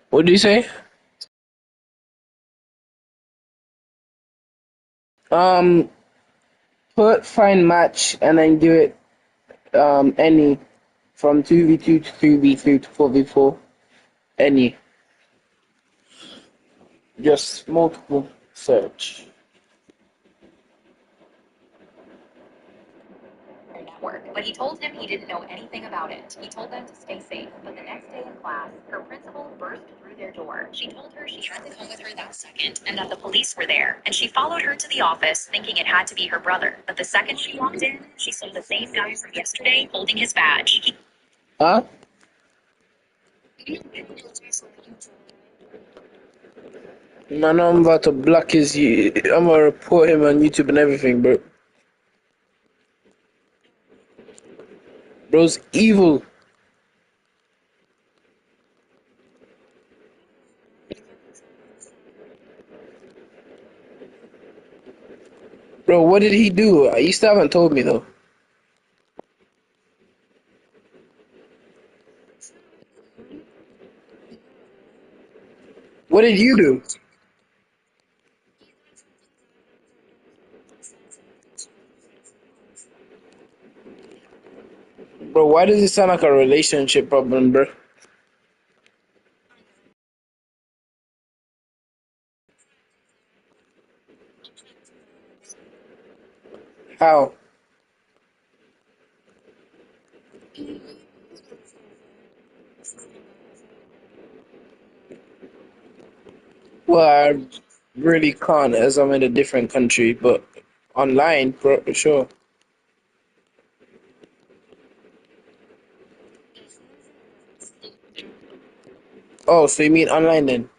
What do you say? Um, put find match and then do it any from 2v2 to 3v3 to 4v4 any, just multiple search. Network, but he told him he didn't know anything about it. He told them to stay safe, but the next day in class, her principal burst through their door. She told her she had to come with her that second and that the police were there, and she followed her to the office thinking it had to be her brother. But the second she walked in, she saw the same guy from yesterday holding his badge. Huh? Man, I'm about to block his. I'm gonna report him on YouTube and everything, bro. Bro's evil. Bro, what did he do? You still haven't told me though. What did you do? Bro, why does it sound like a relationship problem, bro? How? Well, I really can't as I'm in a different country, but online, bro, sure. Oh, so you mean online then?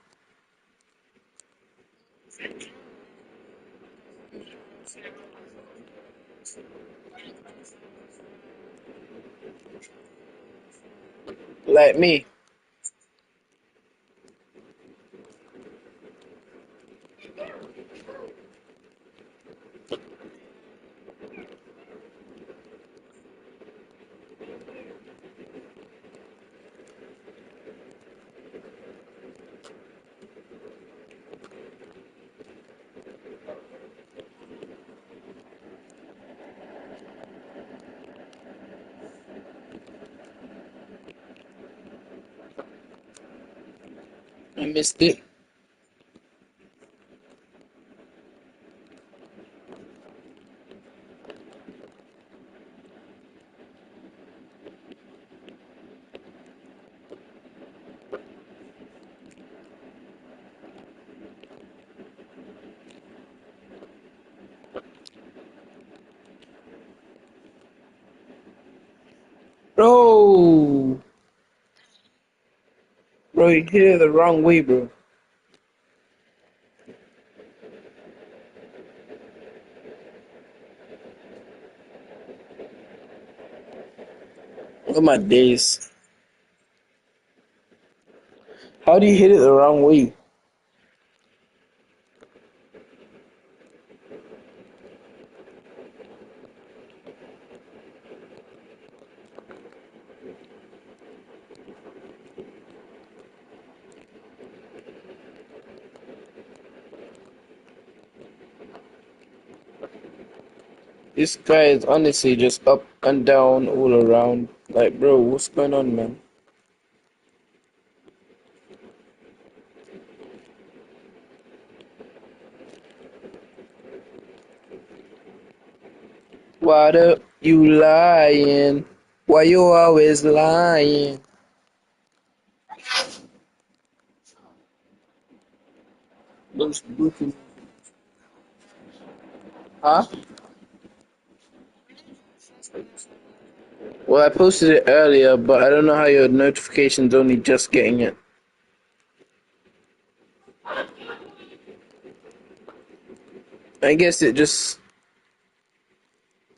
Like me. I missed it. Bro, bro, you hit it the wrong way, bro. Look at my days. How do you hit it the wrong way? This guy is honestly just up and down all around. Like, bro, what's going on, man? Why the you lying? Why you always lying? Those goofy. Huh? Well, I posted it earlier, but I don't know how your notification's only just getting it. I guess it just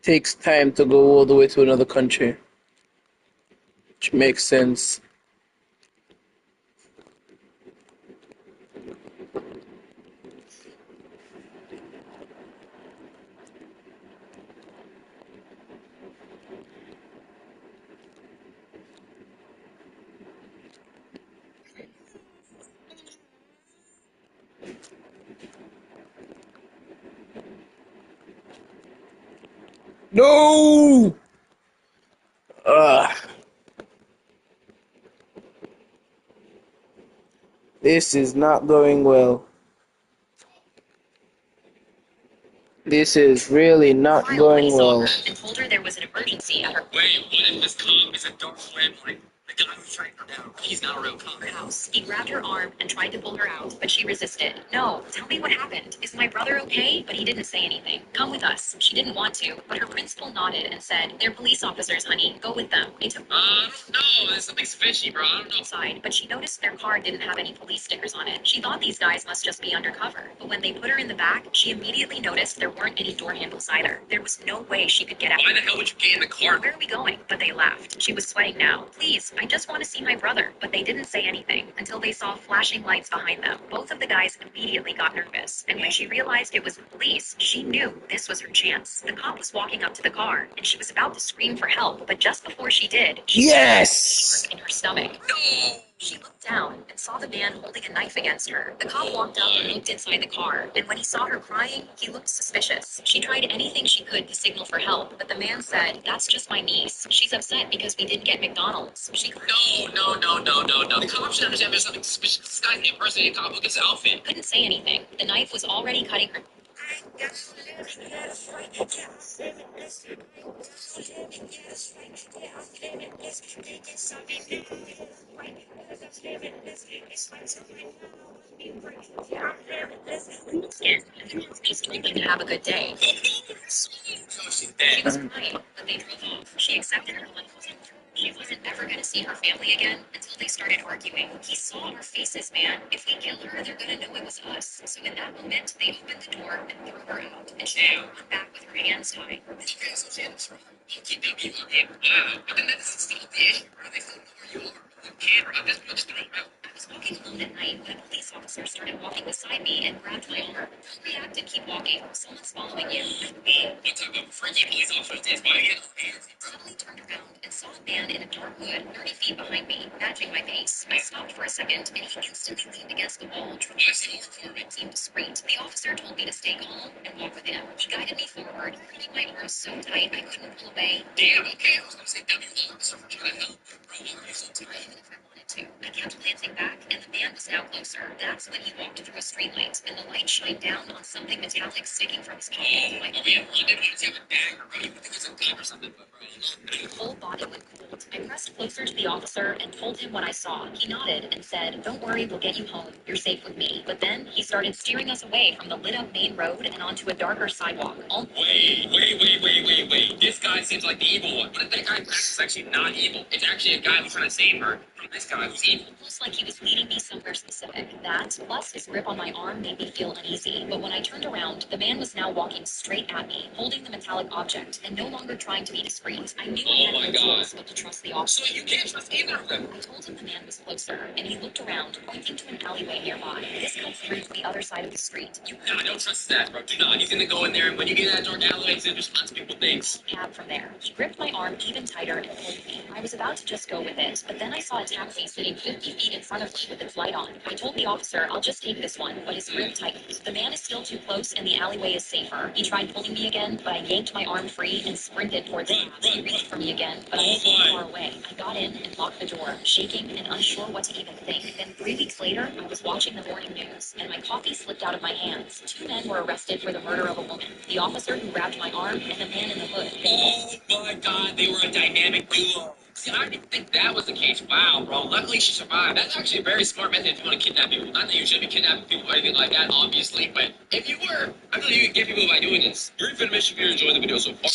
takes time to go all the way to another country, which makes sense. No! Ugh. This is not going well. This is really not going well. And told her there was an emergency at her. Wait, what if this cop is a dark web? Like the guy who tracked her down? He's not a real cop. Her house. He grabbed her arm and tried to pull her out, but she resisted. No, tell me what happened. Is my brother okay? But he didn't say anything. Come with us. She didn't want to, but her principal nodded and said, "They're police officers, honey. Go with them." They took. I don't know. There's something fishy, bro. I don't know. Inside, but she noticed their car didn't have any police stickers on it. She thought these guys must just be undercover. But when they put her in the back, she immediately noticed there weren't any door handles either. There was no way she could get out. Why the hell would you get in the car? Where are we going? But they laughed. She was sweating now. Please, I just want to see my brother. But they didn't say anything until they saw flashing lights behind them. Both of the guys immediately got nervous. And when she realized it was the police, she knew this was her chance. The cop was walking up to the car, and she was about to scream for help. But just before she did, she Yes! in her stomach. No! She looked down and saw the man holding a knife against her. The cop walked up and looked inside the car, and when he saw her crying, he looked suspicious. She tried anything she could to signal for help, but the man said, "That's just my niece. She's upset because we didn't get McDonald's." She No. The cop should understand there's something suspicious. This guy's impersonating a cop. Look at his outfit. Couldn't say anything. The knife was already cutting her. Skin. Just told them to have a good day. She was crying, but they drove off. She accepted her life was over. She wasn't ever going to see her family again until they started arguing. He saw our faces, man. If we kill her, they're going to know it was us. So in that moment, they opened the door and threw her out. And she went back with her hands tied. These guys are in trouble. Keep them you up. But then that doesn't stop the issue, bro. They still know where you are. You can't, bro. Just throw them out. I was walking alone at night when a police officer started walking beside me and grabbed my arm. Don't react and keep walking. Someone's following you. What type of freaky police officer is by you? Suddenly turned around and saw a man in a dark hood 30 feet behind me, matching my pace. I stopped for a second, and he instantly leaned against the wall, trying to seem discreet. The officer told me to stay calm and walk with him. He guided me forward, holding my arms so tight I couldn't pull away. Damn, okay, I was going to say W officer for trying to help. Bro, why are you so tight? Even if I wanted to. I kept glancing back, and the man was now closer. That's when he walked through a streetlight, and the light shined down on something metallic sticking from his pocket. Oh, are we in London? Why does he have a dagger, bro? You would think it's a gun or something, but bro. My whole body went cold. I pressed closer to the officer and told him what I saw. He nodded and said, "Don't worry, we'll get you home. You're safe with me." But then he started steering us away from the lit-up main road and onto a darker sidewalk. Wait. This guy seems like the evil one. What if that guy is actually not evil? It's actually a guy who's trying to save her from this guy who's evil. Almost like he was leading me somewhere specific. That, plus his grip on my arm, made me feel uneasy. But when I turned around, the man was now walking straight at me, holding the metallic object, and no longer trying to be discreet. I knew I had no choice but to trust the officer. So you can't trust either of them. I told him the man was closer, and he looked around, pointing to an alleyway nearby. This cuts through to the other side of the street. Don't trust that, bro. Do not. He's gonna go in there, and when you get in that dark alleyway, he's gonna just lots of people things. Cab from there. He gripped my arm even tighter and pulled me. I was about to just go with it, but then I saw a taxi sitting 50 feet in front of me with its light on. I told the officer, "I'll just take this one," but his grip tightened. The man is still too close, and the alleyway is safer. He tried pulling me again, but I yanked my arm free and sprinted towards him. He reached for me again, but I was so far away. I got in and locked the door, shaking and unsure what to even think. Then 3 weeks later, I was watching the morning news, and my coffee slipped out of my hands. 2 men were arrested for the murder of a woman. The officer who grabbed my arm and the man in the hood. Oh my god, they were a dynamic duo. See, I didn't think that was the case. Wow, bro. Luckily, she survived. That's actually a very smart method if you want to kidnap people. Not that you should be kidnapping people or anything like that, obviously, but if you were, I feel like you could get people by doing this. You're finished if you're enjoying the video so far.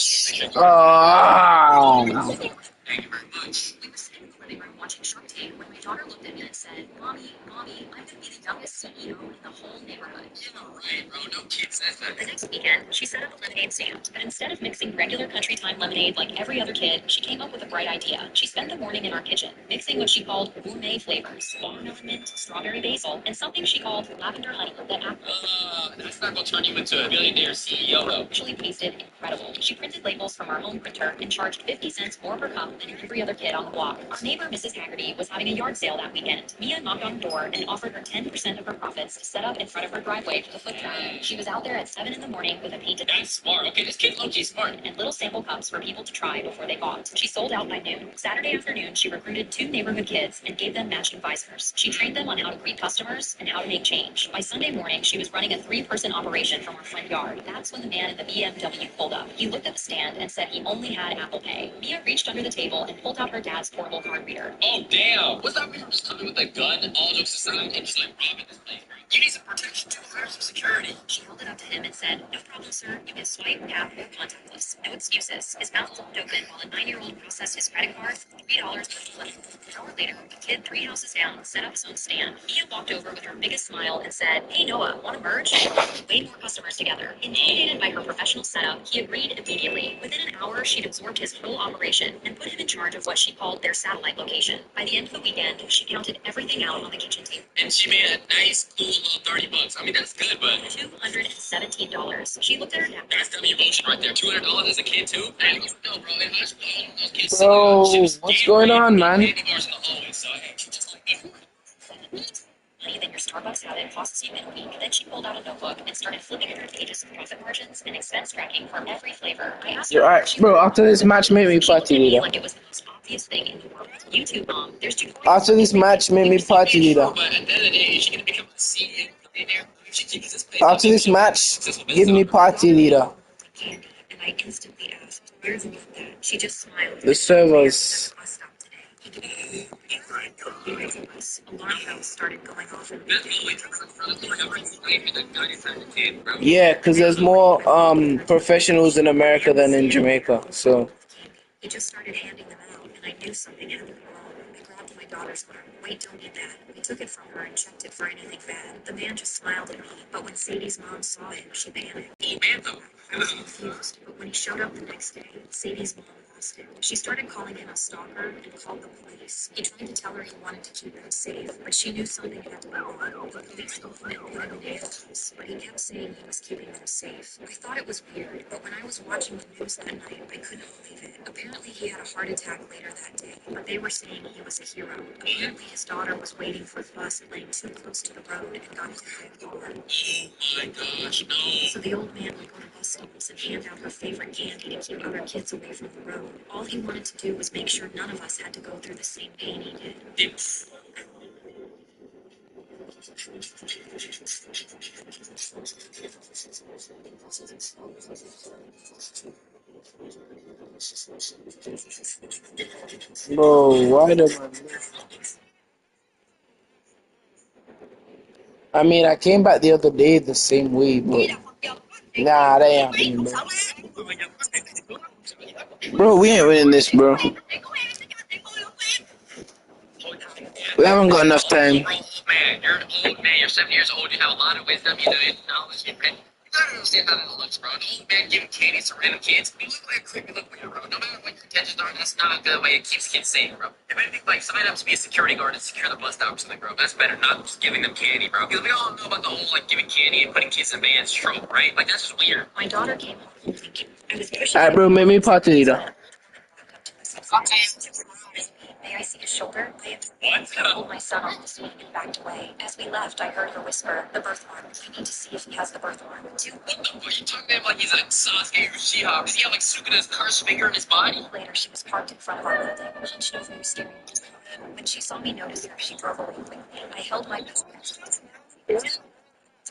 Thank you very much. We were sitting in the living room watching Shark Tank when my daughter looked at me and said, Mommy, I'm going to be the youngest CEO in the whole neighborhood. Yeah, right, bro. No kid says that. The next weekend, she set up a lemonade stand, but instead of mixing regular country time lemonade like every other kid, she came up with a bright idea. She spent the morning in our kitchen, mixing what she called gourmet flavors, watermelon mint, strawberry basil, and something she called lavender honey that that's not going to turn you into a billionaire CEO, though. Actually tasted incredible. She printed labels from our home printer and charged 50 cents more per cup than every other kid on the block. Our neighbor, Mrs. Haggerty, was having a yard sale that weekend. Mia knocked on the door car and offered her 10% of her profits to set up in front of her driveway for the foot traffic. She was out there at 7 in the morning with a painted That's smart. Okay, this kid's low-key smart. and little sample cups for people to try before they bought. She sold out by noon. Saturday afternoon, she recruited 2 neighborhood kids and gave them matching visors. She trained them on how to greet customers and how to make change. By Sunday morning, she was running a 3-person operation from her front yard. That's when the man in the BMW pulled up. He looked at the stand and said he only had Apple Pay. Mia reached under the table and pulled out her dad's portable card reader. Oh, damn. What's that man just coming with a gun, all jokes aside, and just like robbing this place, bro? You need some protection too. Hire some security. She held it up to him and said, "No problem, sir. You can swipe, tap, or contactless. No excuses." His mouth flipped open while a 9-year-old processed his credit card. $3 per flip. An hour later, a kid 3 houses down set up his own stand. Mia walked over with her biggest smile and said, "Hey, Noah, want to merge?" Way more customers together. Intimidated by her professional setup, he agreed immediately. Within an hour, she'd absorbed his whole operation and put him in charge of what she called their satellite location. By the end of the weekend, she counted everything out on the kitchen table. And she made a nice, cool little $30. I mean, that's good, but $217. She looked at her dad. that's the emotion right there. $200 as a kid, too? Man, no, bro. In high school, those kids Bro, she was what's game going ready on, to man? candy bars in the hallway, so hey, she just like Money than your Starbucks habit costs you midweek. Then she pulled out a notebook and started flipping through pages of profit margins and expense tracking for every flavor. I asked her, Alright, bro, after this match, make me she looked party at me leader. like it was the most obvious thing in the world. YouTube mom, there's tutorials. After this match, make me party leader. but at the end of the day, is she gonna become a CEO? If she keeps this place After this match, give me party leader. Candy, and I instantly asked, "Where's the that?" She just smiled. The servers. Bus stop today. Alarm bells started going off in Yeah, because there's more professionals in America than in Jamaica. So He just started handing them out, and I knew something had to be wrong. I grabbed my daughter's arm. "Wait, don't eat that." I took it from her and checked it for anything bad. The man just smiled at me, but when Sadie's mom saw him, she panicked. Oh, man, though. I was confused, but when he showed up the next day, Sadie's mom lost him. She started calling him a stalker and called the police. He tried to tell her he wanted to keep him safe, but she knew something had to be wrong. The police ultimately put him in handcuffs, but he kept saying he was keeping them safe. I thought it was weird, but when I was watching the news that night, I couldn't believe it. Apparently he had a heart attack later that day, but they were saying he was a hero. Apparently his daughter was waiting for the bus laying too close to the road and got hit by a car. Oh, my gosh, no. So the old man would go to bus stops and hand out her favorite candy to keep other kids away from the road. All he wanted to do was make sure none of us had to go through the same pain he did. bro, why the man? I mean, I came back the other day the same way, but nah, that ain't happening, bro. Bro, we ain't winning this, bro. We haven't got enough time. You're an old man. You're 70 years old. You have a lot of wisdom. You know, knowledge. You gotta understand how that looks, bro. An old man giving candy to random kids. You look like a creepy little weirdo, bro. No matter what your intentions are, that's not a good way. It keeps kids safe, bro. If anything, like, sign up to be a security guard and secure the bus stop or something, bro. That's better, not just giving them candy, bro. Because we all know about the whole, like, giving candy and putting kids in vans trope, right? Like, that's just weird. My daughter came home thinking I was pushing. Alright, bro, make me party leader. May I see his shoulder? What? I pulled my son off the swing and backed away. As we left, I heard her whisper, "The birthmark. I need to see if he has the birthmark." What the fuck? You talking to him like he's a Sasuke Uchiha? Does he have like Sukuna's cursed finger in his body? Later, she was parked in front of our building, hunched over, staring at me. When she saw me notice her, she drove away quickly. I held my to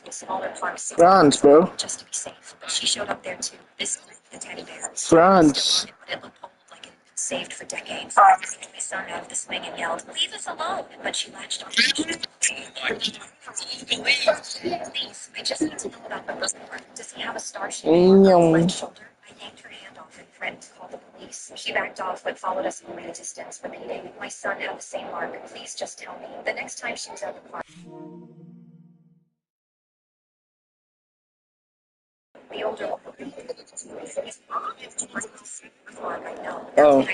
a smaller park seat France, bro. just to be safe. But she showed up there too. This the teddy bear. France. It looked old, like it had been saved for decades. I took my son out of the swing and yelled, "Leave us alone!" But she latched on. Please, I just need to know about the birthmark. Does he have a star-shaped mark on his left shoulder? I yanked her hand off and threatened to call the police. She backed off but followed us home at a distance, repeating, "My son had the same mark. Please just tell me." The next time she was at the park, the older woman. Oh,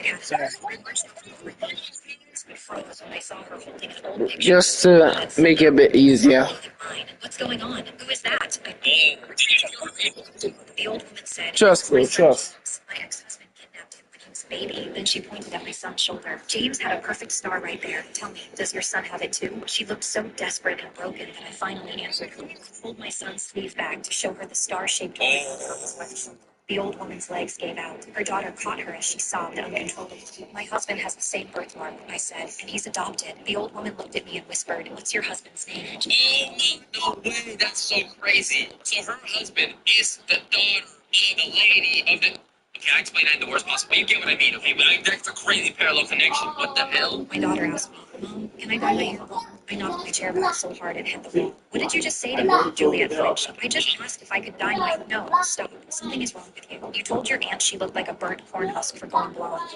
just to make it a bit easier. What's going on? Who is that? The old woman said, Trust, bro, trust. "My ex-husband kidnapped him when he was baby. Then she pointed at my son's shoulder. James had a perfect star right there. Tell me, does your son have it too? She looked so desperate and broken that I finally answered her. I pulled my son's sleeve back to show her the star-shaped ring on his left shoulder. The old woman's legs gave out. Her daughter caught her as she sobbed uncontrollably. My husband has the same birthmark, I said, and he's adopted. The old woman looked at me and whispered, "What's your husband's name?" Oh, no way. That's so crazy. So her husband is the daughter of the lady of the... Okay, I explained that in the worst possible way. You get what I mean, okay? But that's a crazy parallel connection. What the hell? My daughter asked me, "Mom, can I dye my hair blonde?" I knocked my chair back so hard it hit the wall. "What did you just say to me?" Juliet flinched. "I just asked if I could dye my... No, stop. Something is wrong with you. You told your aunt she looked like a burnt corn husk for going blonde.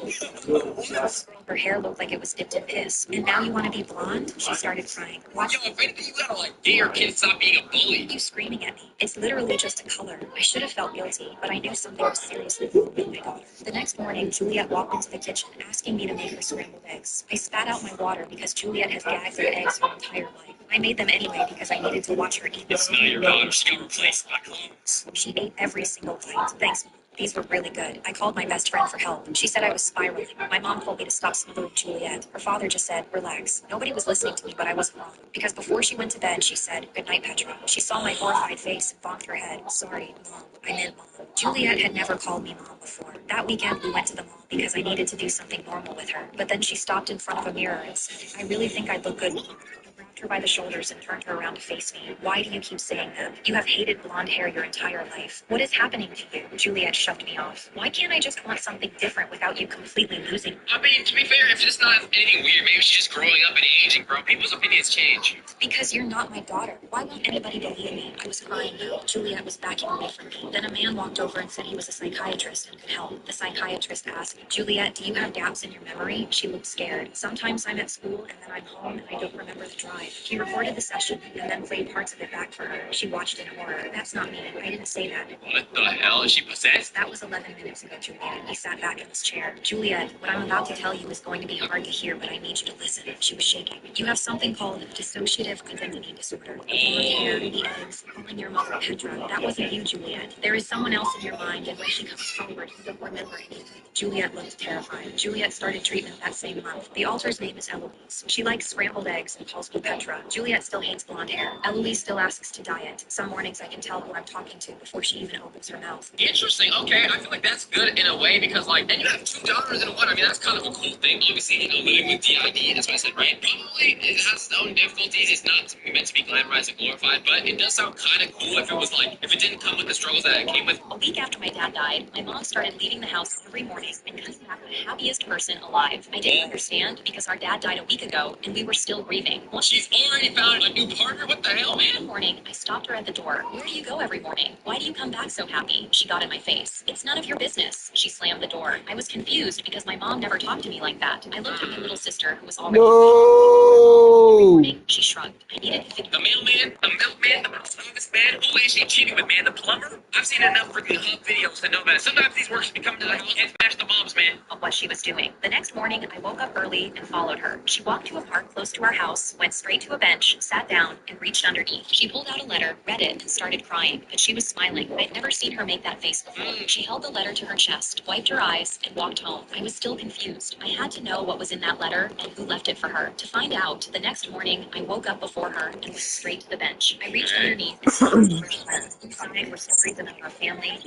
Her hair looked like it was dipped in piss. And now you want to be blonde?" She started crying. "Watch Yo, if anything, you gotta, like, get your kid to stop being a bully. you screaming at me. It's literally just a color." I should have felt guilty, but I knew something was seriously wrong with my daughter. The next morning, Juliet walked into the kitchen asking me to make her scrambled eggs. I spat out my water because Juliet has gagged at eggs her entire life. I made them anyway because I needed to watch her eat them. It's not your daughter. She got replaced by clones. She ate every single bite. Thanks, Mom. These were really good. I called my best friend for help. She said I was spiraling. My mom told me to stop smothering Juliet. Her father just said, "Relax." Nobody was listening to me, but I wasn't wrong. Because before she went to bed, she said, "Good night, Petra." She saw my horrified face and bonked her head. "Sorry, Mom. I meant Mom." Juliet had never called me Mom before. That weekend, we went to the mall because I needed to do something normal with her. But then she stopped in front of a mirror and said, "I really think I'd look good, Mom." I grabbed her by the shoulders and turned her around to face me. "Why do you keep saying that? You have hated blonde hair your entire life. What is happening to you?" Juliet shoved me off. "Why can't I just want something different without you completely losing me?" I mean, to be fair, if it's not anything weird, maybe she's just growing up and aging, bro. People's opinions change. "Because you're not my daughter. Why won't anybody believe me?" I was crying now. Juliet was backing away from me. Then a man walked over and said he was a psychiatrist and could help. The psychiatrist asked, "Juliet, do you have gaps in your memory?" She looked scared. "Sometimes I'm at school and then I'm home and I don't remember the drive." He recorded the session and then played parts of it back for her. She watched in horror. "That's not me. I didn't say that." What the hell? Is she possessed? "That was 11 minutes ago, Juliet." He sat back in his chair. "Juliet, what I'm about to tell you is going to be hard to hear, but I need you to listen." She was shaking. "You have something called dissociative identity disorder. The blonde hair, the eggs, calling your mother Petra. That wasn't you, Juliet. There is someone else in your mind, and when she comes forward, you don't remember anything." Juliet looked terrified. Juliet started treatment that same month. The alter's name is Eloise. She likes scrambled eggs and calls me Petra. Juliet still hates blonde hair. Eloise still asks to dye it. Some mornings I can tell who I'm talking to before she even opens her mouth. Interesting. Okay, I feel like that's good in a way because, like, then you have two daughters in one. I mean, that's kind of a cool thing. Obviously, you know, living with DID, that's what I said, right? Probably it has its own difficulties. It's not meant to be glamorized and glorified, but it does sound kind of cool if it was like, if it didn't come with the struggles that it came with. A week after my dad died, my mom started leaving the house every morning and coming back the happiest person alive. I didn't understand because our dad died a week ago and we were still grieving. Well, She's already found a new partner? What the hell, man? one morning, I stopped her at the door. "Where do you go every morning? Why do you come back so happy?" She got in my face. "It's none of your business." She slammed the door. I was confused because my mom never talked to me like that. I looked at my little sister who was already... No. She shrugged. I needed to figure The mailman, the milkman, the post office man, who is she cheating with, man? The plumber? I've seen enough freaking hub videos to know that sometimes these workers be coming to the house and smash the bombs, man. out what she was doing. The next morning, I woke up early and followed her. She walked to a park close to our house, went straight to a bench, sat down, and reached underneath. She pulled out a letter, read it, and started crying, but she was smiling. I'd never seen her make that face before. She held the letter to her chest, wiped her eyes, and walked home. I was still confused. I had to know what was in that letter and who left it for her. To find out, the next morning, I woke up before her and went straight to the bench. I reached underneath and saw inside were stories about our family,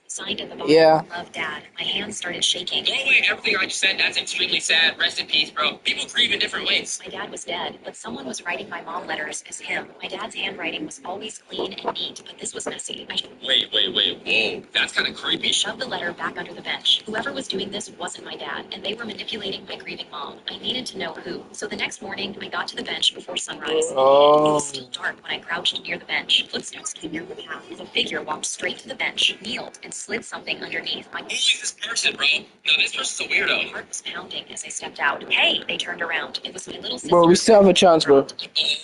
signed at the bottom, Yeah. "Love, Dad." My hands started shaking. No way, everything I just said, that's extremely sad. Rest in peace, bro. People grieve in different ways. My dad was dead, but someone was writing my mom letters as him. My dad's handwriting was always clean and neat, but this was messy. Wait, whoa. That's kind of creepy. Shoved the letter back under the bench. Whoever was doing this wasn't my dad, and they were manipulating my grieving mom. I needed to know who. So the next morning, I got to the bench before sunrise. It was still dark when I crouched near the bench. Footsteps came near the path, and a figure walked straight to the bench, kneeled, and slid something underneath. My Who is this person, bro? No, this person's a weirdo. heart was pounding as I stepped out. "Hey!" They turned around. It was my little sister. Bro, we still have a chance, bro. Oh,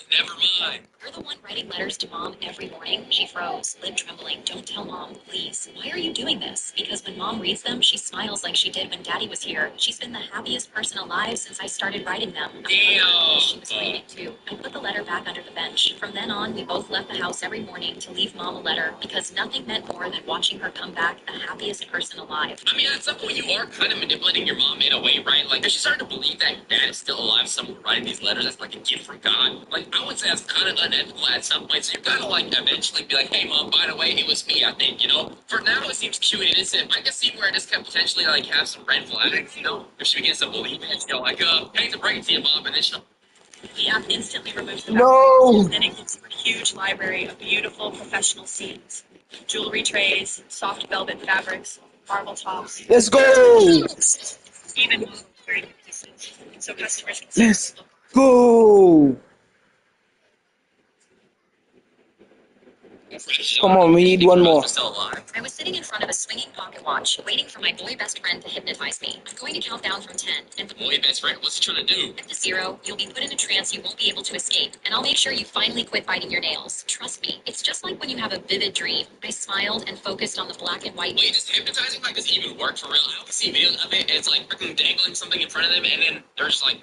never mind. You're the one writing letters to Mom every morning. She froze, lip trembling. Don't tell Mom, please. Why are you doing this? Because when Mom reads them, she smiles like she did when Daddy was here. She's been the happiest person alive since I started writing them. Damn. She was screaming too. I put the letter back under the bench. From then on, we both left the house every morning to leave Mom a letter because nothing meant more than watching her come back the happiest person alive. I mean, at some point, you are kind of manipulating your mom in a way, right? Like, does she start to believe that dad is still alive somewhere writing these letters that's like a gift from God? Like, I would say that's kind of unethical at some point. So you gotta, like, eventually be like, hey, Mom, by the way, it was me, I think, you know? For now, it seems cute and innocent. I can see where this could potentially, like, have some red flags, you know? If she begins to believe it, you know, like, hate to break it to you, Mom, and then she'll. The app instantly removes the No. background, and it gives you a huge library of beautiful professional scenes. Jewelry trays, soft velvet fabrics, marble tops, Let's go. even models wearing pieces, so customers can see Let's look. go. Come on, we need one more. Still alive. I was sitting in front of a swinging pocket watch, waiting for my boy best friend to hypnotize me. I'm going to count down from 10, and Boy, best friend, what's he trying to do? at the 0, you'll be put in a trance you won't be able to escape, and I'll make sure you finally quit biting your nails. Trust me, it's just like when you have a vivid dream. I smiled and focused on the black and white. Wait, just hypnotizing? Like, does it even work for real? I always see videos of it, and it's like freaking dangling something in front of them, and then they're just like.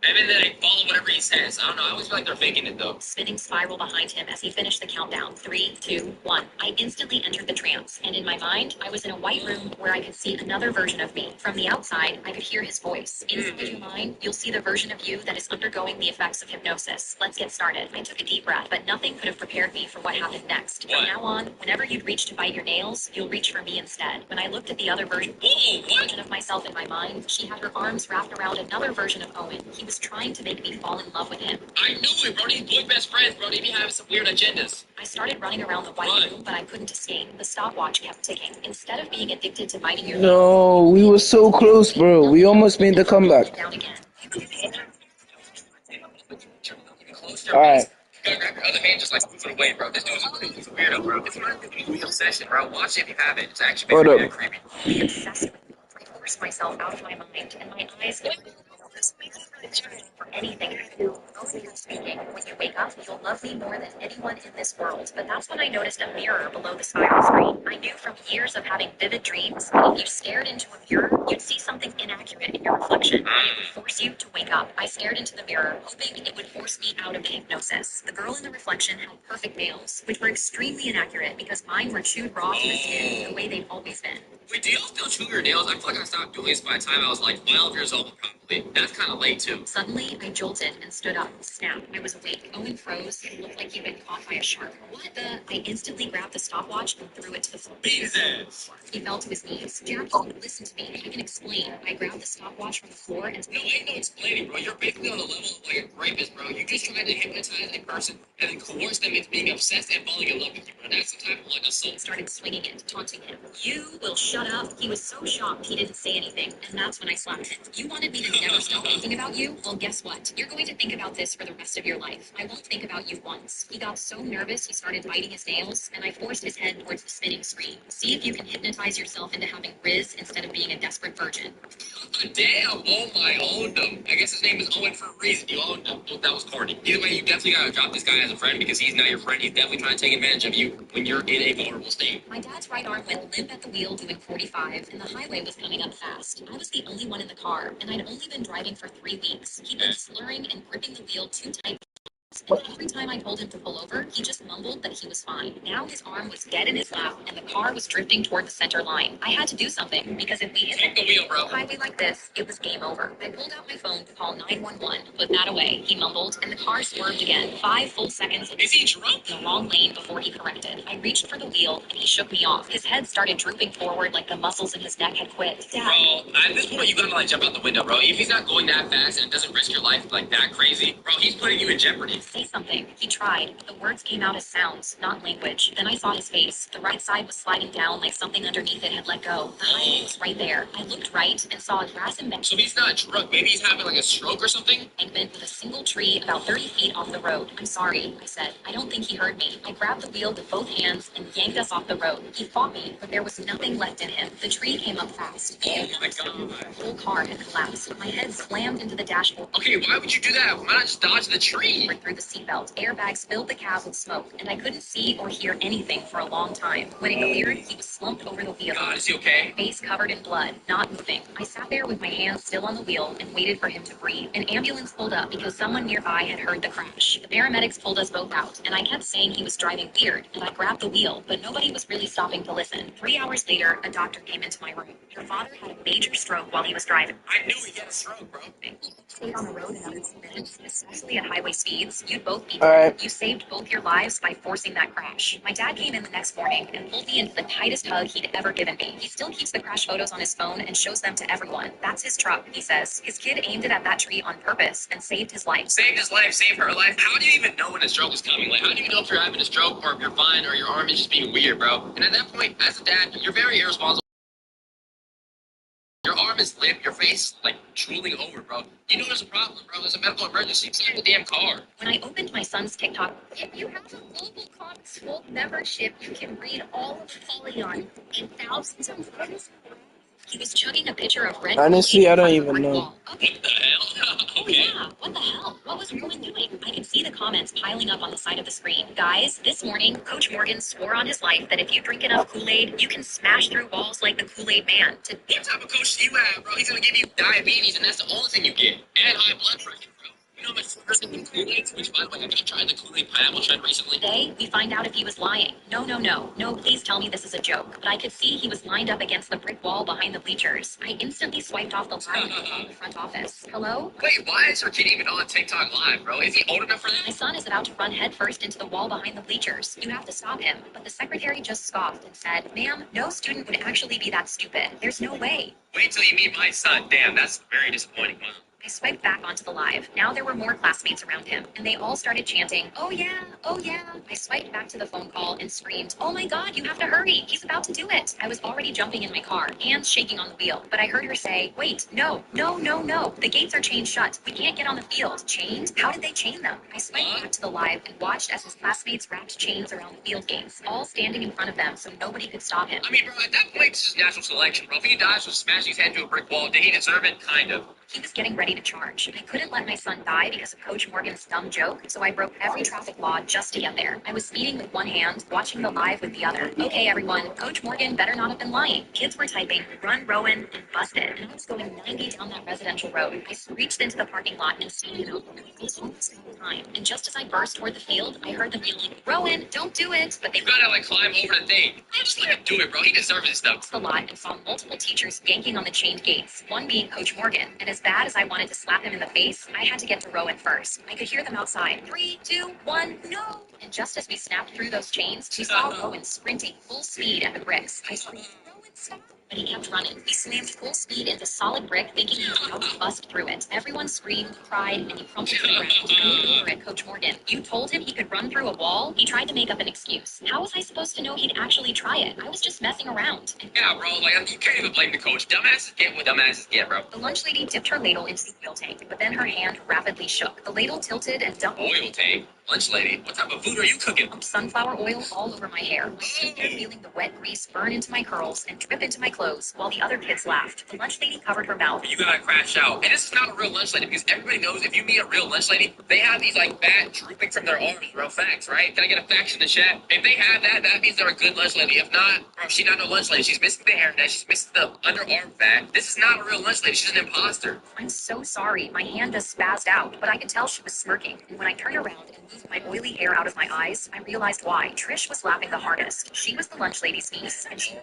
And then they follow whatever he says. I don't know. I always feel like they're faking it, though. Spinning spiral behind him as he finished the countdown. 3, 2, 1. I instantly entered the trance, and in my mind, I was in a white room where I could see another version of me. From the outside, I could hear his voice. Inside your mind, you'll see the version of you that is undergoing the effects of hypnosis. Let's get started. I took a deep breath, but nothing could have prepared me for what happened next. From What? now on, whenever you'd reach to bite your nails, you'll reach for me instead. When I looked at the other version What? of myself in my mind, she had her arms wrapped around another version of Owen. He was trying to make me fall in love with him. I knew it, Brody. Boy, best friends, Brody. Be having some weird agendas. I started running around the white room, but I couldn't escape. The stopwatch kept ticking. Instead of being addicted to biting your No, we were so close, bro. We almost made the comeback. down again. All right. You gotta grab your other hand, just like move it away, bro. This dude's a weirdo, bro. It's not a real obsession, bro. Watch it if you have it. It's actually Hold very up. creepy. Obsessed with me. I forced myself out of my mind, and my eyes for anything I do. Only you're speaking. When you wake up, you'll love me more than anyone in this world. But that's when I noticed a mirror below the spiral screen. I knew from years of having vivid dreams that if you stared into a mirror, you'd see something inaccurate in your reflection. And it would force you to wake up. I stared into the mirror, hoping it would force me out of the hypnosis. The girl in the reflection had perfect nails, which were extremely inaccurate because mine were chewed raw to the skin, the way they've always been. Wait, do y'all still chew your nails? I feel like I stopped doing this by the time I was like 12 years old, probably. That's kind of late, too. Suddenly, I jolted and stood up. Snap, I was awake. Owen froze. It looked like he'd been caught by a shark. What the? I instantly grabbed the stopwatch and threw it to the floor. Beat his ass. He fell to his knees. Jackie, listen to me. I can explain. I grabbed the stopwatch from the floor and No, ain't no explaining, bro. You're basically on the level of like a rapist, bro. You just tried to hypnotize a person and then coerce them into being obsessed and falling in love with you, bro. That's the type of like assault. started swinging it, taunting him. You will shut up. He was so shocked he didn't say anything, and that's when I slapped him. You wanted me to never stop thinking about you? Well, guess what? You're going to think about this for the rest of your life. I won't think about you once. He got so nervous he started biting his nails, and I forced his head towards the spinning screen. See if you can hypnotize yourself into having Riz instead of being a desperate virgin. Damn, oh my, owned him. I guess his name is Owen for a reason. You owned him. That was corny. Either way, you definitely gotta drop this guy as a friend because he's not your friend. He's definitely trying to take advantage of you when you're in a vulnerable state. My dad's right arm went limp at the wheel doing 45, and the highway was coming up fast. I was the only one in the car, and I'd only been driving for 3 weeks. He'd been slurring and gripping the wheel too tight. And every time I told him to pull over, he just mumbled that he was fine. Now his arm was dead in his lap, and the car was drifting toward the center line. I had to do something, because if we hit Take the wheel, bro. a highway like this, it was game over. I pulled out my phone to call 911, put that away, he mumbled, and the car swerved again. 5 full seconds Is he drunk? in the wrong lane before he corrected. I reached for the wheel, and he shook me off. His head started drooping forward like the muscles in his neck had quit. Dad, Bro, at this point, you gotta like jump out the window, bro. If he's not going that fast and it doesn't risk your life like that crazy, bro, he's putting you in jeopardy. Say something. He tried. The words came out as sounds, not language. Then I saw his face. The right side was sliding down like something underneath it had let go. The highway was right there. I looked right and saw a grass embankment. So he's not drunk. Maybe he's having like a stroke or something? With a single tree about 30 feet off the road. I'm sorry, I said. I don't think he heard me. I grabbed the wheel with both hands and yanked us off the road. He fought me, but there was nothing left in him. The tree came up fast. Oh my god. The whole car had collapsed. My head slammed into the dashboard. Okay, why would you do that? Why not just dodge the tree? Through the seatbelt, airbags filled the cab with smoke, and I couldn't see or hear anything for a long time. When it cleared, he was slumped over the wheel. God, is he okay? Face covered in blood, not moving. I sat there with my hands still on the wheel and waited for him to breathe. An ambulance pulled up because someone nearby had heard the crash. The paramedics pulled us both out, and I kept saying he was driving weird, and I grabbed the wheel, but nobody was really stopping to listen. 3 hours later, a doctor came into my room. Your father had a major stroke while he was driving. I knew he had a stroke, bro. Stayed on the road another 2 minutes, especially at highway speeds. You'd both be All right. You saved both your lives by forcing that crash. My dad came in the next morning and pulled me into the tightest hug he'd ever given me. He still keeps the crash photos on his phone and shows them to everyone. That's his truck, he says. His kid aimed it at that tree on purpose and saved his life. Saved his life, saved her life. How do you even know when a stroke is coming? Like, how do you know if you're having a stroke or if you're fine or your arm is just being weird, bro? And at that point, as a dad, you're very irresponsible. Your arm is limp, your face like drooling over, bro. You know there's a problem, bro. There's a medical emergency. Start the damn car. When I opened my son's TikTok, if you have a Global Comics Gold membership, you can read all of Polygon and thousands of photos. He was chugging a pitcher of red. Honestly, I don't on the even brick know. wall. Okay. What the hell? Oh Okay. yeah, what the hell? What was Rowan doing? I could see the comments piling up on the side of the screen. Guys, this morning, Coach Morgan swore on his life that if you drink enough Kool-Aid, you can smash through walls like the Kool-Aid Man. What type of coach do you have, bro? He's gonna give you diabetes, and that's the only thing you get. And high blood pressure, bro. You know how much sugar's in Kool-Aid? Which, by the way, I just tried the Kool-Aid pineapple trend recently. Today, we find out if he was lying. No, please tell me this is a joke. But I could see he was lined up against the brick wall behind the bleachers. I instantly swiped off the line in the front office. Hello? Wait, why is her kid even on TikTok Live, bro? Is he old enough for My that? son is about to run headfirst into the wall behind the bleachers. You have to stop him. But the secretary just scoffed and said, ma'am, no student would actually be that stupid. There's no way. Wait till you meet my son. Damn, that's very disappointing, Mom. I swiped back onto the live. Now there were more classmates around him, and they all started chanting, oh yeah, oh yeah. I swiped back to the phone call and screamed, oh my god, you have to hurry. He's about to do it. I was already jumping in my car, hands shaking on the wheel, but I heard her say, wait, no. The gates are chained shut. We can't get on the field. Chained? How did they chain them? I swiped back to the live and watched as his classmates wrapped chains around the field gates, all standing in front of them so nobody could stop him. I mean, bro, at that point, it's just natural selection, bro. If he dies from smashing his head into a brick wall, did he deserve it? Kind of. He was getting ready to charge. I couldn't let my son die because of Coach Morgan's dumb joke, so I broke every traffic law just to get there. I was speeding with one hand, watching the live with the other. Okay, everyone, Coach Morgan better not have been lying. Kids were typing, run Rowan, and busted. And I was going 90 down that residential road. I screeched into the parking lot and speeded over. I was almost out of time. And just as I burst toward the field, I heard them yelling, Rowan, don't do it. But they You gotta, like, climb over the thing. Just let him do it, bro. He deserves this stuff. crossed the lot and saw multiple teachers yanking on the chained gates, one being Coach Morgan. And as bad as I wanted to slap him in the face, I had to get to Rowan first. I could hear them outside. 3, 2, 1, no! And just as we snapped through those chains, we saw Rowan sprinting full speed at the bricks. I screamed, Rowan, stop! But he kept running. He slammed full speed into solid brick, thinking he was about to bust through it. Everyone screamed, cried, and he crumpled to the ground. I looked over at Coach Morgan. You told him he could run through a wall? He tried to make up an excuse. How was I supposed to know he'd actually try it? I was just messing around. And Yeah, bro, like, you can't even blame the coach. Dumbasses get what dumbasses get, bro. the lunch lady dipped her ladle into the oil tank, but then her hand rapidly shook. The ladle tilted and dumped Oil tank. Lunch lady, what type of food are you cooking? sunflower oil all over my hair. I stood there feeling the wet grease burn into my curls and drip into my clothes while the other kids laughed. The lunch lady covered her mouth. You gotta crash out. And this is not a real lunch lady because everybody knows if you meet a real lunch lady, they have these like fat drooping from their arms, bro. Facts, right? Can I get a fact in the chat? If they have that, that means they're a good lunch lady. If not, bro, she's not no lunch lady. She's missing the hairnet. She's missing the underarm fat. This is not a real lunch lady. She's an imposter. I'm so sorry. My hand just spazzed out, but I could tell she was smirking. And when I turned around and moved my oily hair out of my eyes, I realized why. Trish was laughing the hardest. She was the lunch lady's niece, and she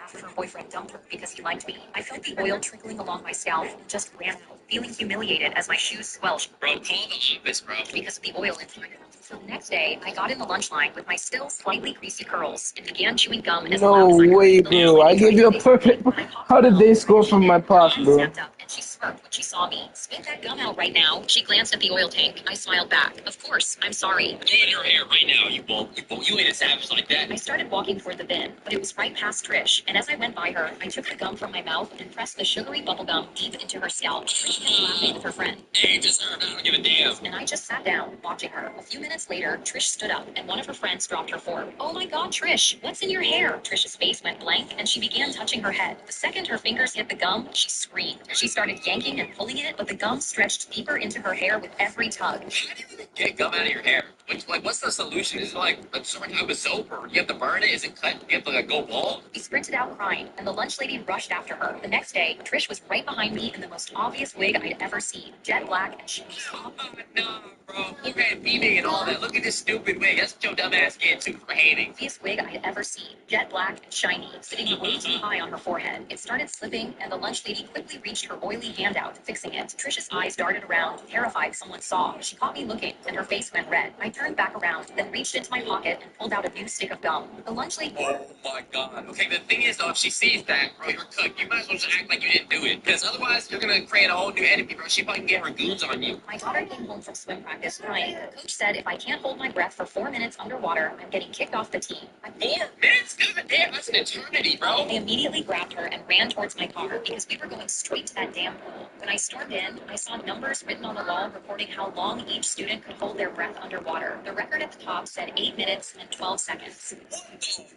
after her boyfriend dumped her because he liked me. I felt the oil trickling along my scalp and just ran out, feeling humiliated as my shoes squelched Bro, call the office, bro. because of the oil in my mouth. So the next day, I got in the lunch line with my still slightly greasy curls and began chewing gum as No loud as I could. way, The bro. I lunch lady gave you a tried to make perfect. me when I popped How did the this go from my past, gum, bro? stepped up and She smirked when she saw me. Spit that gum out right now. She glanced at the oil tank. I smiled back. Of course, I'm sorry. Ruin your hair right now. You won't. You ain't a savage like that. I started walking toward the bin, but it was right past Trish, and as I went by her, I took the gum from my mouth and pressed the sugary bubble gum deep into her scalp. Trish kept laughing with her friend. Hey, just her. I don't give a damn. And I just sat down, watching her. A few minutes later, Trish stood up, and one of her friends dropped her fork. Oh my god, Trish, what's in your hair? Trish's face went blank, and she began touching her head. The second her fingers hit the gum, she screamed. She started yanking and pulling it, but the gum stretched deeper into her hair with every tug. How do you even get gum out of your hair? What's the solution? Is it like a certain type of soap, or you have to burn it? Is it cut? You have to go bald? We sprinted out crying, and the lunch lady rushed after her. The next day, Trish was right behind me in the most obvious wig I'd ever seen. Jet black and shiny. Oh, no, bro. Look at beaming and all that. Look at this stupid wig. That's what your dumb ass get too for hating. Obvious wig I'd ever seen. Jet black and shiny, sitting way too high on her forehead. It started slipping, and the lunch lady quickly reached her oily hand out, fixing it. Trish's eyes darted around, terrified someone saw. She caught me looking, and her face went red. I turned back around, then reached into my pocket and pulled out a new stick of gum. The lunch lady... Oh my god. Okay, the thing is though, if she sees that, bro, you're cooked. You might as well just act like you didn't do it. Because otherwise, you're gonna create a whole new enemy, bro. She probably can get her goons on you. My daughter came home from swim practice crying. The coach said if I can't hold my breath for 4 minutes underwater, I'm getting kicked off the team. 4 minutes? God damn, that's an eternity, bro. I immediately grabbed her and ran towards my car because we were going straight to that damn pool. When I stormed in, I saw numbers written on the wall recording how long each student could hold their breath underwater. The record at the top said 8 minutes and 12 seconds.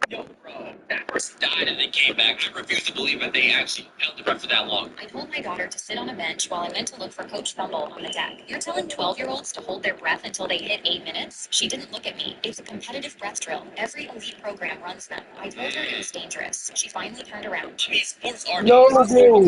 Yo, bro, that person died and then came back. I refuse to believe that they actually held the breath for that long. I told my daughter to sit on a bench while I went to look for Coach Thumble on the deck. You're telling 12-year-olds to hold their breath until they hit 8 minutes? She didn't look at me. It's a competitive breath drill. Every elite program runs them. I told her it was dangerous. She finally turned around. I mean, sports are No, dangerous, bro.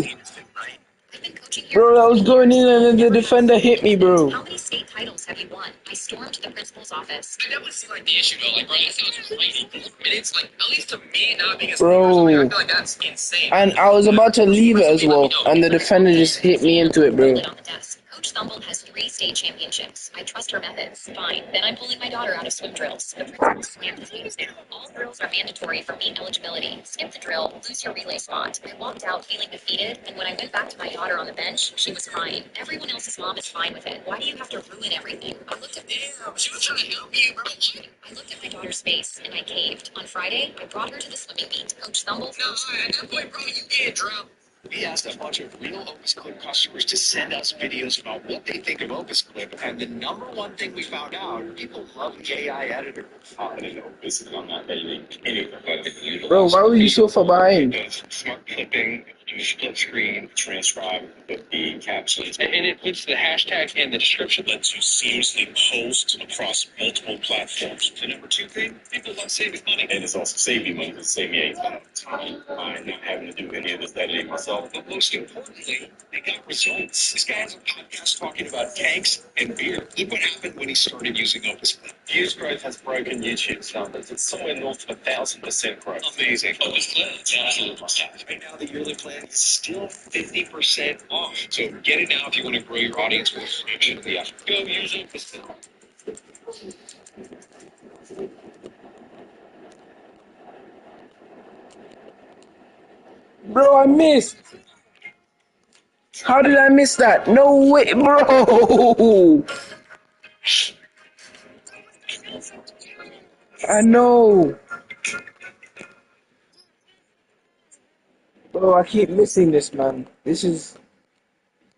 right? I've been coaching here. Bro, I was going in and then the defender hit me, bro. How many state titles have you won? I stormed the principal's office. That would seem like the issue, though. Like, bro, that sounds crazy. And it's like, at least to me, not being a Bro. sports, I feel like that's insane. And I was about to leave it as well, and the defender just hit me into it, bro. On the desk. Coach Thumble has 3 state championships. I trust her methods. Fine. Then I'm pulling my daughter out of swim drills. The principal slammed his hands down. All drills are mandatory for meet eligibility. Skip the drill, lose your relay spot. I walked out feeling defeated, and when I went back to my daughter on the bench, she was crying. Everyone else's mom is fine with it. Why do you have to ruin everything? I looked at Damn, she was trying to help you, bro. I looked at my daughter's face, and I caved. On Friday, I brought her to the swimming meet. Coach Thumble. No, at that point, bro, you get drowned. We asked a bunch of real Opus Clip customers to send us videos about what they think of Opus Clip, and the number one thing we found out, people love the AI editor. Confident Opus is on that editing anything but it utilizes Bro, why were you so far behind? it does smart clipping, you split screen, transcribe with the captions, and it puts the hashtag in the description, lets you seamlessly post across multiple platforms. The number 2 thing, people love saving money. And it's also saving money, because saving me a ton of time by not having to do any of this editing myself. But most importantly, they got results. This guy has a podcast talking about tanks and beer. Look what happened when he started using Opus Clip. Views growth has broken YouTube's numbers. It's somewhere north of 1,000% growth. Amazing. Opus Clip, it's absolutely must have. Right now, the yearly plan is still 50% off. So get it now if you want to grow your audience with a subscription. Yeah, go use Opus Clip. Bro, I missed. How did I miss that? No way, bro. I know. Bro, I keep missing this, man. This is...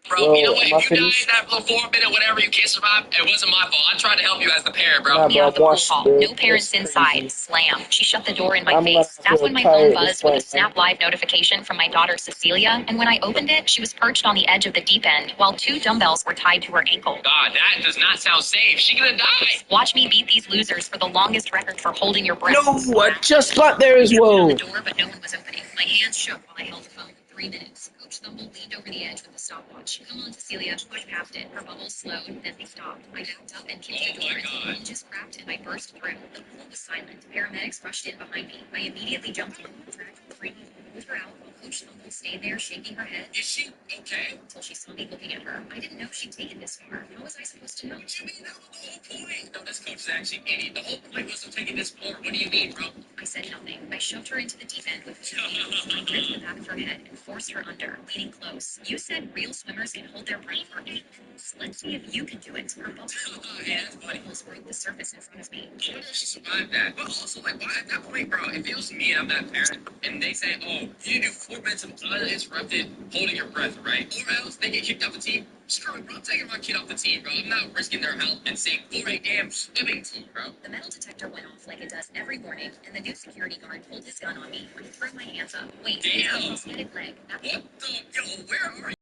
Bro, you know what? am I If you died finished? in that little 4-minute whatever, you can't survive. It wasn't my fault. I tried to help you as the parent, bro. Nah, Me bro, out the pool watch, hall. bro. No parents That's inside. crazy. Slam. She shut the door in my I'm face. gonna That's when my feel phone tired at buzzed this with a point, Snap Live notification from my daughter Cecilia, and when I opened it, she was perched on the edge of the deep end while 2 dumbbells were tied to her ankle. God, that does not sound safe. She gonna die. Watch me beat these losers for the longest record for holding your breath. No, I just got there as I knocked on well. the door, but no one was opening. My hands shook while I held the phone. 3 minutes. Coach Thumble leaned over the edge with the stopwatch. Come on, Cecilia. Push past it. Her bubbles slowed, then they stopped. I backed up and kicked the door. The hinges cracked and I burst through. The pool was silent. Paramedics rushed in behind me. I immediately jumped in, dragged her free, pulled her out while Coach Thumble stayed there shaking her head. Is she okay? Until she saw me looking at her. I didn't know she'd taken this far. How was I supposed to know? What do you mean? That was the whole point. No, this coach is actually an idiot. The whole point was to take it this far. What do you mean, bro? I said nothing. I shoved her into the deep end with two hands. I gripped the back of her head and forced her under, leaning close. You said real swimmers can hold their breath for 8 minutes. Let's see if you can do it. Her bubbles broke the surface in front of me. I wonder if she survived that. But also, like, why at that point, bro, if it was me and I'm that parent, and they say, oh, you do 4 minutes of uninterrupted holding your breath, right? Or else they get kicked off the team. Screw it, bro. I'm taking my kid off the team, bro. I'm not risking their health and saying for a damn swimming team, bro. The metal detector went off like it does every morning, and the new security guard pulled his gun on me. I threw my hands up. Wait, Damn. it's a prosthetic leg. What the? Yo, where are you?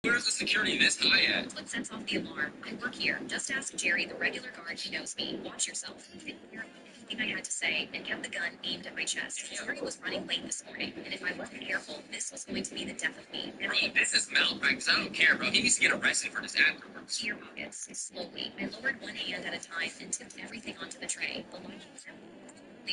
Where's the security this high at? That's what sets off the alarm. I work here. Just ask Jerry, the regular guard who knows me. Watch yourself. I didn't hear anything I had to say and kept the gun aimed at my chest. Jerry was running late this morning, and if I wasn't careful, this was going to be the death of me. Bro, this is malpractice. I don't care, bro. He needs to get arrested for this afterwards. To your pockets. Slowly, I lowered one hand at a time and tipped everything onto the tray. The line was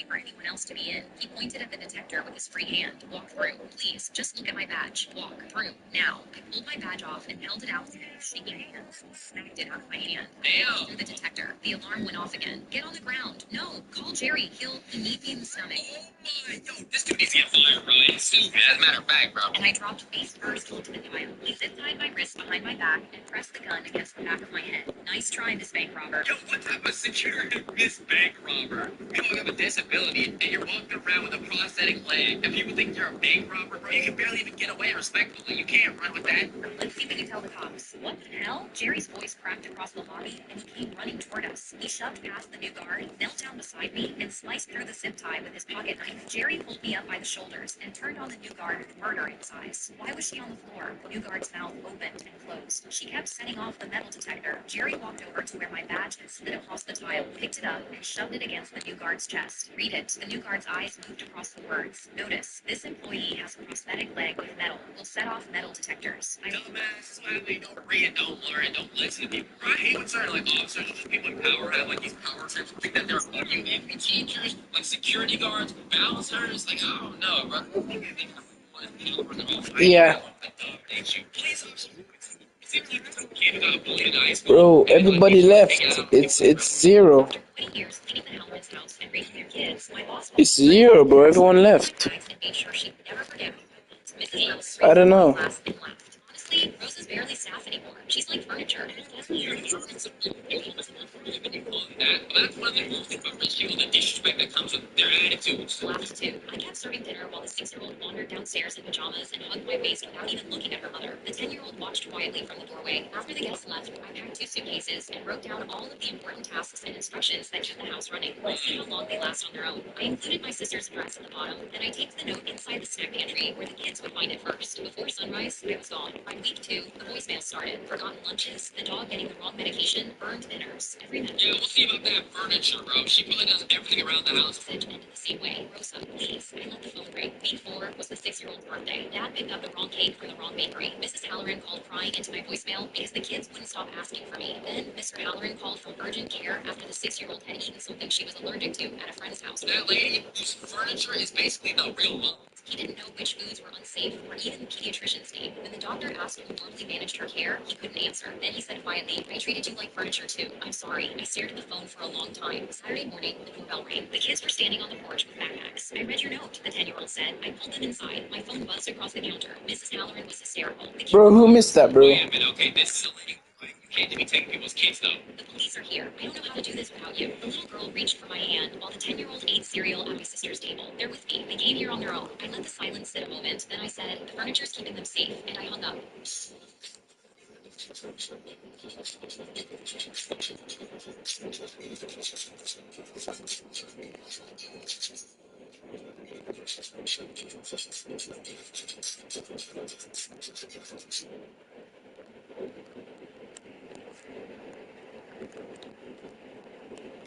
for anyone else to be in. He pointed at the detector with his free hand. Walk through. Please, just look at my badge. Walk through. Now. I pulled my badge off and held it out with shaking hands. Smacked it out of my hand. Damn. Through the detector. The alarm went off again. Get on the ground. No. Call Jerry. He need me in the stomach. Oh my, yo, this dude needs to get fired, bro. It's stupid, as a matter of fact, bro. And I dropped face first onto the tile. He zip-tied my wrist behind my back and pressed the gun against the back of my head. Nice try, Miss Bank Robber. Yo, what type of security is bank robber? You have a disability and you're walking around with a prosthetic leg, and people think you're a bank robber, bro. You can barely even get away respectfully. You can't run with that. Let's see what you tell the cops. What the hell? Jerry's voice cracked across the lobby, and he came running toward us. He shoved past the new guard, knelt down beside me, and sliced through the zip tie with his pocket knife. Jerry pulled me up by the shoulders and turned on the new guard with murder in his eyes. Why was she on the floor? The new guard's mouth opened and closed. She kept setting off the metal detector. Jerry walked over to where my badge had slid across the tile, picked it up, and shoved it against the new guard's chest. Read it. The new guard's eyes moved across the words. Notice, this employee has a prosthetic leg with metal. Will set off metal detectors. Dumbass, finally, don't read it, don't learn it, don't listen to people. I hate when certain, like, officers or just people in power have, like, these power trips and think that they're above you. They be teachers, like, security guards, bouncers, like, I don't know, bro. Yeah. Police officers. It seems like this kid who got bullied in high school. Bro, everybody left. It's zero. 20 years cleaning the Hellman's house and raising their kids. My boss It's zero, bro. Everyone left. and made sure she'd never forget Mrs. Rose I don't know. laughed and laughed. Honestly, Rose is barely staff anymore. She's like furniture. That's one of the rules about rich people, the disrespect that comes with their attitudes. Laughed too. I kept serving dinner while the 6-year-old wandered downstairs in pajamas and hugged my waist without even looking at her mother. The 10-year-old watched quietly from the doorway. After the guests left, I packed 2 suitcases and wrote down all of the important tasks and instructions that keep the house running. Let's see how long they last on their own. I included my sister's address at the bottom, and I taped the note inside the snack pantry where the kids would find it first. Before sunrise, I was gone. By week 2, the voicemail started. Forgotten lunches, the dog getting the wrong medication, burned dinners. Every minute. Yeah, we'll see about that furniture, bro. She probably does everything around the house. Ended the same way. Rosa, please. I let the phone ring. Week 4 was the 6-year-old's birthday. Dad picked up the wrong cake from the wrong bakery. Mrs. Halloran called crying into my voicemail because the kids wouldn't stop asking for me. Then Mr. Halloran called from urgent care after the 6-year-old had eaten something she was allergic to at a friend's house. That lady whose furniture is basically the real mom. He didn't know which foods were unsafe or even the pediatrician's name. When the doctor asked who normally managed her care, he couldn't answer. Then he said quietly, I treated you like furniture too. I'm sorry. I stared at the phone for a long time. Saturday morning, the doorbell rang. The kids were standing on the porch with backpacks. I read your note, the 10-year-old said. I pulled them inside. My phone buzzed across the counter. Mrs. Halloran was hysterical. Bro, who missed that, bro? Wait a minute, okay, this is a lady. You can't be taking people's kids, though. The police are here. I don't know how to do this without you. The little girl reached for my hand while the 10-year-old ate cereal at my sister's table. They're with me. They came here on their own. I let the silence sit a moment. Then I said, the furniture's keeping them safe, and I hung up.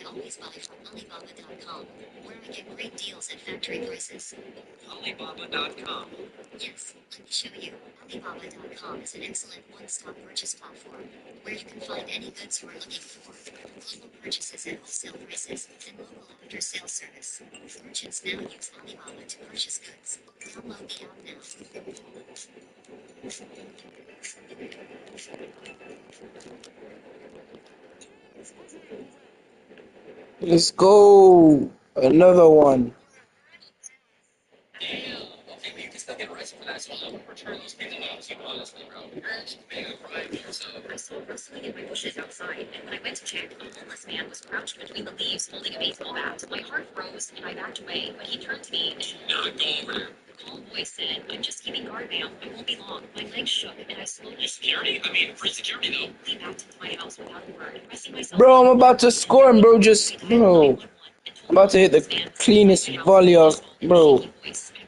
Always buy from Alibaba.com, where I get great deals at factory prices. Alibaba.com. Yes, let me show you. Alibaba.com is an excellent one-stop purchase platform where you can find any goods you are looking for, global purchases at wholesale prices, and local after-sales service. Merchants now use Alibaba to purchase goods. Download the app now. Let's go. Another one. Damn. Okay, but you can still get arrested for that, so I would return those people out to you, honestly, bro. You're actually committing a crime here, so. I saw rustling in my bushes outside, and when I went to check, a homeless man was crouched between the leaves holding a baseball bat. My heart froze, and I backed away, but he turned to me and Not go over there. the calm voice said, "I'm just keeping guard, ma'am. I won't be long." My legs shook, and I slowly Security? I mean, free security, though. backed into my house without a word. I see myself. Bro, I'm about to score and bro just bro. I'm about to hit the cleanest volley of bro.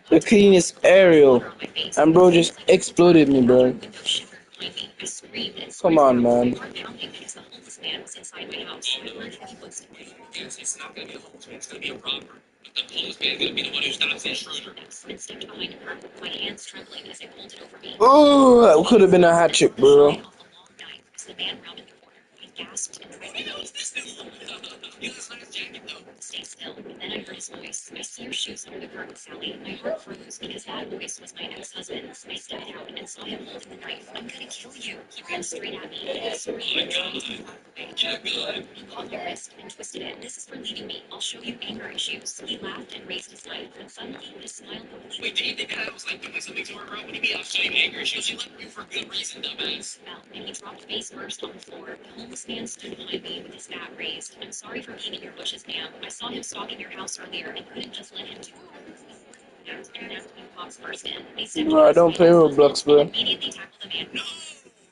The cleanest aerial. And bro just exploded me, bro. Come on, man. It's not gonna be a homeless man, it's gonna be a robber. But the homeless man is gonna be the one who stops the intruder. And stepped behind her, my hands trembling as I pulled it over me. Oh, that could have been a hat trick, bro. As the man rounded the corner, I gasped and tried to You listen to his jacket, though. stay still. And then I heard his voice. "I see your shoes under the curtain, Sally." My heart froze because that voice was my ex-husband's. I stepped out and saw him holding the knife. "I'm gonna kill you." He ran straight at me. I screamed and tried to move out of the way. He caught my wrist and twisted it. "This is for leaving me. I'll show you anger issues." He laughed and raised his knife, and suddenly his smile completely Wait, did you think I was like doing something to her, bro? What do you mean I'm showing anger issues? She left you for good reason, dumbass. fell, and he dropped face first on the floor. The homeless man stood behind me with his bat raised. "I'm sorry for being in your bushes, ma'am. I saw him stalking your house earlier and couldn't just let him do it." And that's when cops burst in. They stepped Bro, I past don't my play ex-husband Roblox, bro. and immediately tackled the man No!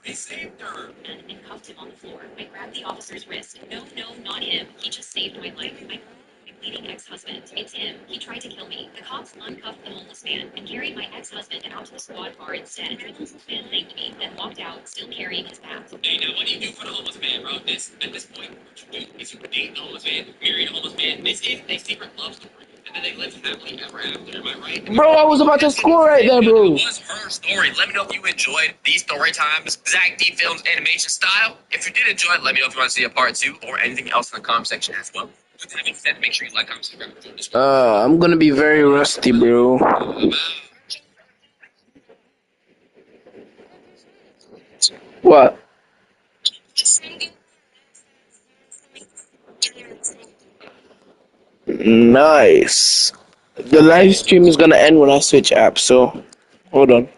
They saved her! and cuffed him on the floor. I grabbed the officer's wrist. "No, no, not him. He just saved my life." My bleeding ex-husband. "It's him. He tried to kill me." The cops uncuffed the homeless man and carried my ex-husband out to the squad car instead. The homeless man thanked me, then walked out, still carrying his bat. Hey, now what do you do for the homeless man, bro? At this point, what you do is you date the homeless man, marry the homeless man, this is a secret love story. And then they live happily ever after, am I right? Bro, I was about to score right there, bro. It was her story. Let me know if you enjoyed these story times, Zach D Films animation style. If you did enjoy it, let me know if you want to see a part 2 or anything else in the comment section as well. With that being said, make sure you like, comment, subscribe, and join this one. I'm gonna be very rusty, bro. I'm out. What? Nice. The live stream is gonna end when I switch apps, so hold on.